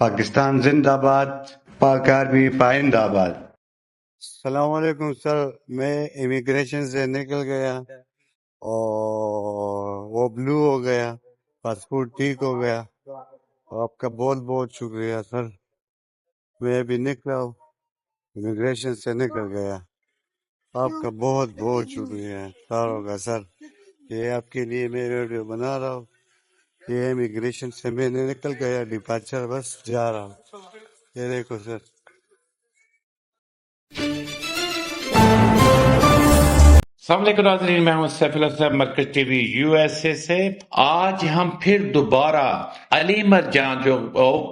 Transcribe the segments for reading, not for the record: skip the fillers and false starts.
پاکستان زندہ باد، پاک آرمی پائندہ آباد۔ السلام علیکم سر، میں امیگریشن سے نکل گیا اور وہ بلو ہو گیا، پاسپورٹ ٹھیک ہو گیا۔ آپ کا بہت بہت شکریہ سر، میں ابھی نکلا ہوں، امیگریشن سے نکل گیا۔ آپ کا بہت بہت شکریہ ساروں کا سر، یہ آپ کے لیے میں ویڈیو بنا رہا ہوں۔ یہ امیگریشن سے میں نے نکل گیا، ڈپارچر بس جا رہا ہوں۔ یہ دیکھو سر، السلام علیکم ناظرین، میں ہوں سیف اللہ صاحب، مرکز T V U S A سے۔ آج ہم پھر دوبارہ علی مرجان جو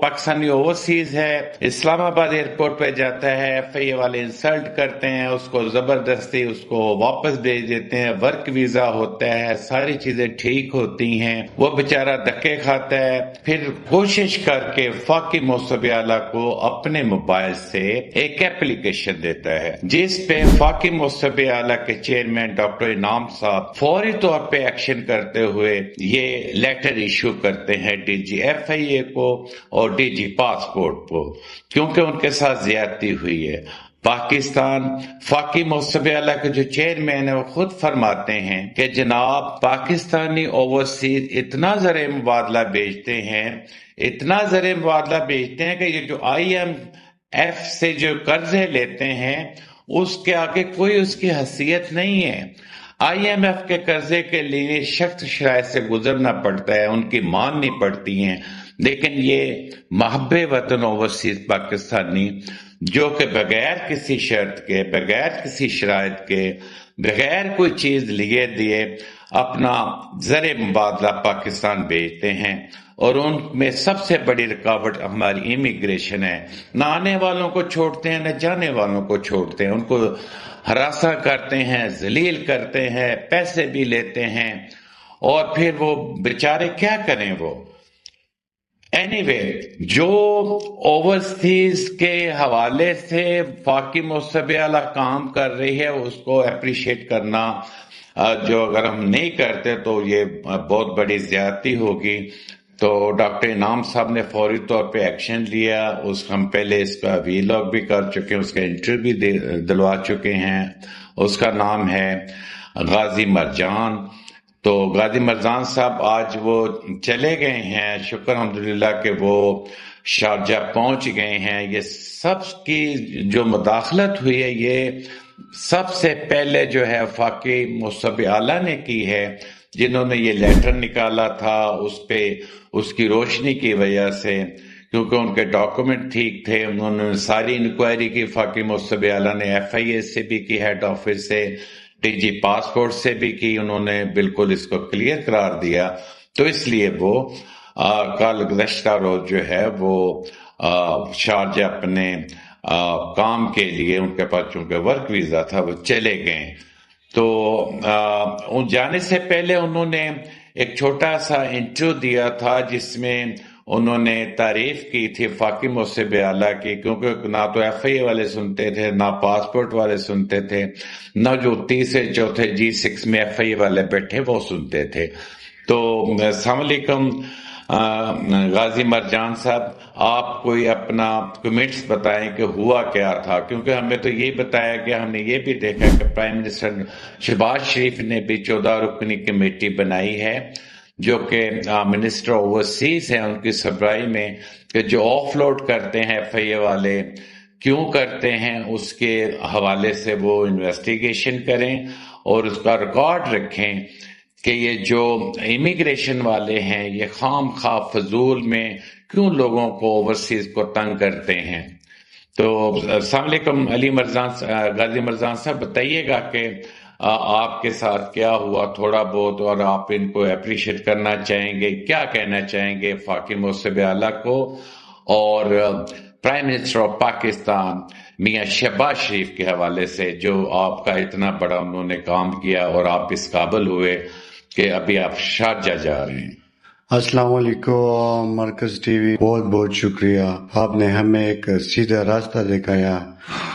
پاکستانی اوورسیز ہے، اسلام آباد ایئرپورٹ پہ جاتا ہے، ایف آئی اے والے انسلٹ کرتے ہیں اس کو، زبردستی اس کو واپس بھیج دیتے ہیں، ورک ویزا ہوتا ہے، ساری چیزیں ٹھیک ہوتی ہیں، وہ بیچارہ دھکے کھاتا ہے، پھر کوشش کر کے فاقی موصوف اعلیٰ کو اپنے موبائل سے ایک ایپلیکیشن دیتا ہے جس پہ فاقی موصوف اعلیٰ کے چیئرمین ڈاکٹر انعام صاحب فوری طور پہ ایکشن کرتے ہوئے یہ لیٹر ایشو کرتے ہیں ڈی جی ایف آئی اے کو اور ڈی جی پاسپورٹ کو، کیونکہ ان کے ساتھ زیادتی ہوئی ہے۔ پاکستان فاقی موصوف اعلیٰ کے جو چیئرمین ہیں وہ خود فرماتے ہیں کہ جناب پاکستانی اوورسیز اتنا زر مبادلہ بیچتے ہیں، اتنا زر مبادلہ بیچتے ہیں کہ یہ جو آئی ایم ایف سے جو قرضے لیتے ہیں اس کے آگے کوئی اس کی حیثیت نہیں ہے۔ آئی ایم ایف کے قرضے کے لیے سخت شرائط سے گزرنا پڑتا ہے، ان کی ماننی پڑتی ہیں، لیکن یہ محب وطن اوورسیز پاکستانی جو کہ بغیر کسی شرط کے، بغیر کسی شرائط کے، بغیر کوئی چیز لیے دیے اپنا زر مبادلہ پاکستان بھیجتے ہیں، اور ان میں سب سے بڑی رکاوٹ ہماری امیگریشن ہے۔ نہ آنے والوں کو چھوڑتے ہیں، نہ جانے والوں کو چھوڑتے ہیں، ان کو ہراساں کرتے ہیں، ذلیل کرتے ہیں، پیسے بھی لیتے ہیں، اور پھر وہ بیچارے کیا کریں وہ۔ جو اوورسیز کے حوالے سے فاقی موصوف اعلیٰ کام کر رہی ہے اس کو اپریشیٹ کرنا، جو اگر ہم نہیں کرتے تو یہ بہت بڑی زیادتی ہوگی۔ تو ڈاکٹر انعام صاحب نے فوری طور پہ ایکشن لیا، ہم پہلے اس کا وی لاگ بھی کر چکے ہیں، اس کا انٹرویو بھی دلوا چکے ہیں۔ اس کا نام ہے غازی مرجان۔ تو غازی مرجان صاحب آج وہ چلے گئے ہیں، شکر الحمدللہ کہ وہ شارجہ پہنچ گئے ہیں۔ یہ سب کی جو مداخلت ہوئی ہے یہ سب سے پہلے جو ہے فاقی موصوف اعلیٰ نے کی ہے، جنہوں نے یہ لیٹر نکالا تھا اس پہ اس کی روشنی کی وجہ سے، کیونکہ ان کے ڈاکومنٹ ٹھیک تھے، انہوں نے ساری انکوائری کی، فاقی موصوف اعلیٰ نے ایف آئی اے سے بھی کی، ہیڈ آفس سے، ڈی جی پاسپورٹ سے بھی کی، انہوں نے بالکل اس کو کلیئر قرار دیا۔ تو اس لیے وہ کل گزشتہ روز جو ہے وہ شارجہ اپنے کام کے لیے، ان کے پاس چونکہ ورک ویزا تھا، وہ چلے گئے۔ تو جانے سے پہلے انہوں نے ایک چھوٹا سا انٹرویو دیا تھا جس میں انہوں نے تعریف کی تھی فاقی موصوف اعلیٰ کی، کیونکہ نہ تو ایف آئی اے والے سنتے تھے، نہ پاسپورٹ والے سنتے تھے، نہ جو تیسرے چوتھے جی 6 میں ایف آئی اے والے بیٹھے وہ سنتے تھے۔ تو السلام علیکم غازی مرجان صاحب، آپ کوئی اپنا کمنٹس بتائیں کہ ہوا کیا تھا، کیونکہ ہمیں تو یہ بتایا گیا، ہم نے یہ بھی دیکھا کہ پرائم منسٹر شہباز شریف نے بھی 14 رکنی کمیٹی بنائی ہے جو کہ منسٹر اوورسیز ہیں ان کی سربراہی میں، کہ جو آف لوڈ کرتے ہیں ایف آئی اے والے کیوں کرتے ہیں اس کے حوالے سے وہ انویسٹیگیشن کریں اور اس کا ریکارڈ رکھیں کہ یہ جو امیگریشن والے ہیں یہ خام خواہ فضول میں کیوں لوگوں کو اوورسیز کو تنگ کرتے ہیں۔ تو السلام علیکم غازی مرجان صاحب، بتائیے گا کہ آپ کے ساتھ کیا ہوا تھوڑا بہت، اور آپ ان کو اپریشیٹ کرنا چاہیں گے، کیا کہنا چاہیں گے فاقی موصوف اعلیٰ کو اور پرائم منسٹر آف پاکستان میاں شہباز شریف کے حوالے سے، جو آپ کا اتنا بڑا انہوں نے کام کیا اور آپ اس قابل ہوئے کہ ابھی آپ شارجہ جا رہے ہیں۔ السلام علیکم مرکز ٹی وی، بہت بہت شکریہ، آپ نے ہمیں ایک سیدھا راستہ دکھایا،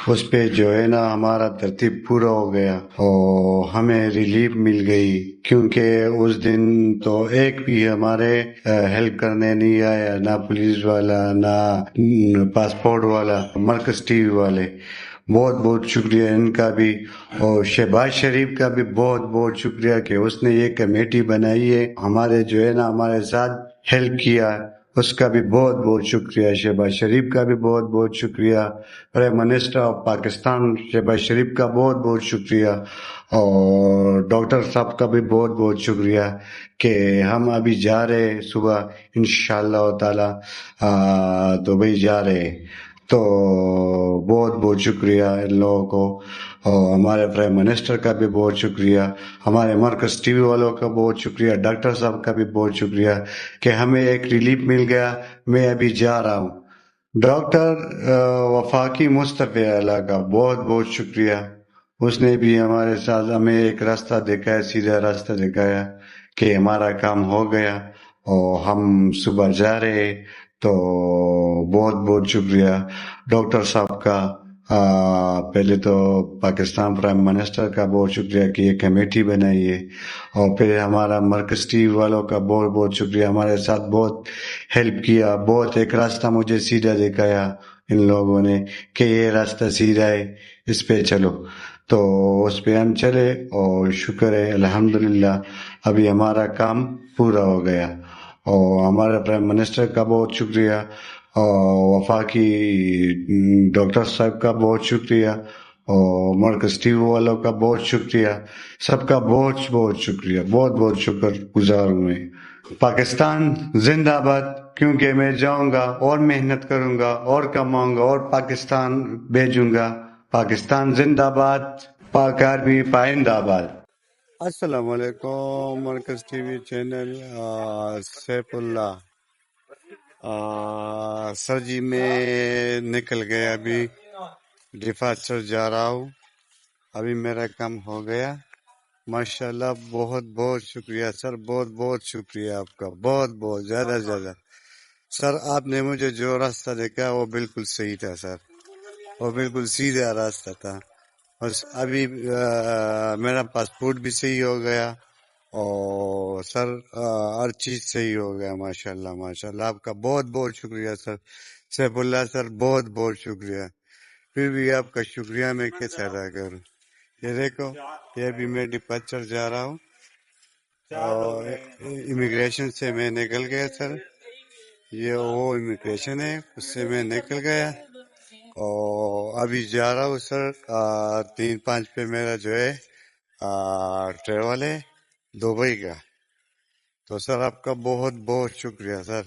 اس پہ جو ہے نا ہمارا ترتیب پورا ہو گیا اور ہمیں ریلیف مل گئی، کیونکہ اس دن تو ایک بھی ہمارے ہیلپ کرنے نہیں آیا، نہ پولیس والا نہ پاسپورٹ والا، مرکز ٹی وی والے، بہت بہت شکریہ ان کا بھی، اور شہباز شریف کا بھی بہت بہت شکریہ کہ اس نے یہ کمیٹی بنائی ہے، ہمارے جو ہے نا ہمارے ساتھ ہیلپ کیا، اس کا بھی بہت بہت شکریہ، شہباز شریف کا بھی بہت بہت شکریہ، prime minister of Pakistan Shahbaz Sharif کا بہت بہت شکریہ، اور ڈاکٹر صاحب کا بھی بہت بہت شکریہ کہ ہم ابھی جا رہے ہیں صبح انشاءاللہ تعالی دبئی جا رہے ہیں، تو بہت بہت شکریہ ان لوگوں کو، اور ہمارے پرائم منسٹر کا بھی بہت شکریہ، ہمارے مرکز ٹی وی والوں کا بہت شکریہ، ڈاکٹر صاحب کا بھی بہت شکریہ کہ ہمیں ایک ریلیف مل گیا، میں ابھی جا رہا ہوں۔ ڈاکٹر وفاقی مصطفی اللہ کا بہت بہت شکریہ، اس نے بھی ہمارے ساتھ ہمیں ایک راستہ دکھایا، سیدھا راستہ دکھایا کہ ہمارا کام ہو گیا اور ہم صبح جا رہے، تو بہت بہت شکریہ ڈاکٹر صاحب کا، پہلے تو پاکستان پرائم منسٹر کا بہت شکریہ کہ یہ کمیٹی بنائی ہے، اور پھر ہمارا مرکز ٹی وی والوں کا بہت بہت شکریہ، ہمارے ساتھ بہت ہیلپ کیا، بہت ایک راستہ مجھے سیدھا دکھایا ان لوگوں نے کہ یہ راستہ سیدھا ہے، اس پہ چلو، تو اس پہ ہم چلے، اور شکر ہے الحمدللہ ابھی ہمارا کام پورا ہو گیا، اور ہمارے پرائم منسٹر کا بہت شکریہ، اور وفاقی ڈاکٹر صاحب کا بہت شکریہ، اور مرکز ٹی وی والوں کا بہت شکریہ، سب کا بہت بہت شکریہ، بہت بہت شکر گزار ہوں میں۔ پاکستان زندہ باد، کیونکہ میں جاؤں گا اور محنت کروں گا اور کماؤں گا اور پاکستان بھیجوں گا، پاکستان زندہ باد، پاک آرمی پائندہ آباد۔ السلام علیکم مرکز T V channel, Saif Ullah, سر جی میں نکل گیا، ابھی ڈپارچر جا رہا ہوں، ابھی میرا کام ہو گیا، ماشاءاللہ، بہت بہت شکریہ سر، بہت بہت شکریہ آپ کا، بہت بہت زیادہ زیادہ سر، آپ نے مجھے جو راستہ دیکھا وہ بالکل صحیح تھا سر، وہ بالکل سیدھا راستہ تھا، بس ابھی میرا پاسپورٹ بھی صحیح ہو گیا، اور سر ہر چیز صحیح ہو گیا، ماشاءاللہ ماشاءاللہ، آپ کا بہت بہت شکریہ سر، سیف اللہ سر، بہت بہت شکریہ، پھر بھی آپ کا شکریہ میں کیسے ادا کروں؟ یہ دیکھو، یہ بھی میں ڈپارچر جا رہا ہوں، اور امیگریشن سے میں نکل گیا سر، یہ وہ امیگریشن ہے، اس سے میں نکل گیا، اور ابھی جا رہا ہوں سر، 3-5 پہ میرا جو ہے ٹریول ہے دبئی کا، تو سر آپ کا بہت بہت شکریہ سر۔